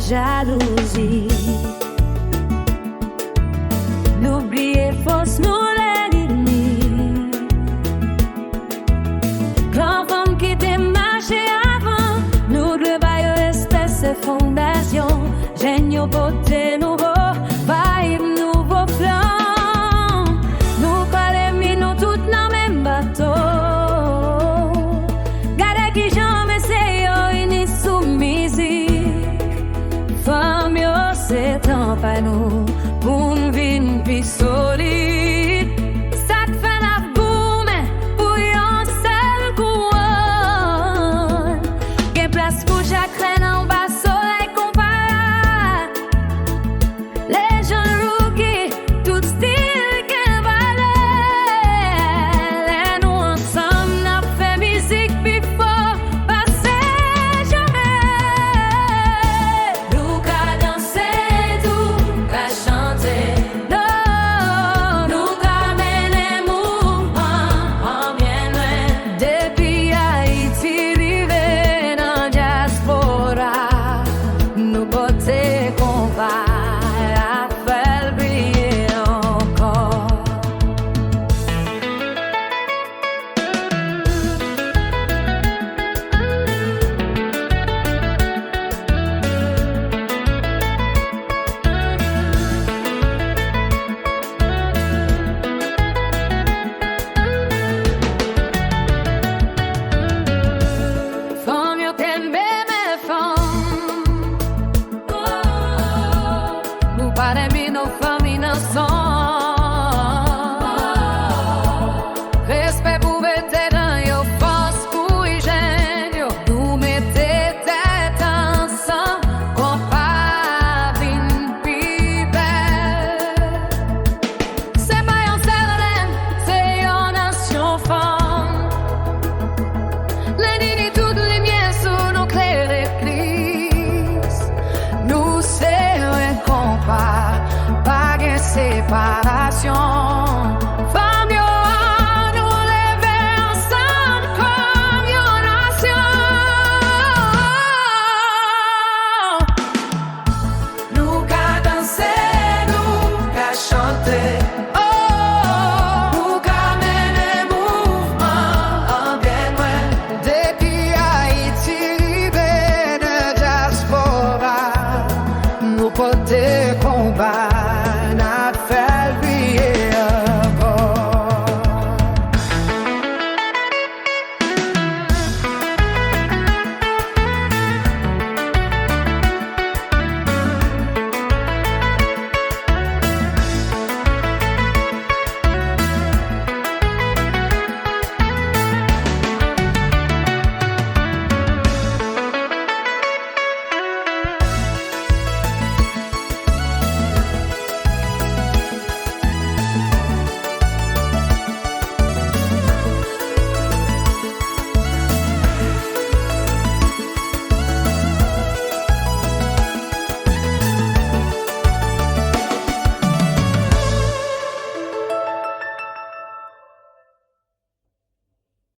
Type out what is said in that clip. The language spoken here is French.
jalousie. N'oubliez fausse nous l'ennemi. Quand femme qui t'est marché avant, nous devons rester ses fondations. Géniaux beauté nouveau, vibe nouveau plan. Nous collons nous toutes dans le même bateau. Gardez qui jamais c'est une soumise. Femme yo c'est temps pas nous pour une vie plus solide. Ça te fait la boum pour un seul couronne. Quelle place pour chaque reine en bas soleil comparé. Les jeunes rookies, tout style qu'elle valait. Les nous ensemble n'a fait musique puis faut passer jamais. Nous qu'à danser tout, qu'à chanter. Nous qu'à mener mouvement en bien loin. Depuis Haïti, rivé dans diaspora. Nous porter combat à faire briller encore. Femme yo t'aime mes femmes. Nous pas d'aimer nos femmes innocentes. Respect pour vétérans yo, force pour hygiène yo. Nous mettez tête ensemble, qu'on pas vin plus belle. C'est pas un seul reine, c'est une nation femme. Lundi dit toute lumière sous nos clairs d'église. Nous c'est un combat, pas de séparation. Femme yo, nous lever ensemble comme une nation. Nous qu'à danser, nous qu'à chanter. Nous qu'à mener mouvement en bien loin. Depuis Haïti, rivé de diaspora. Nous porter combat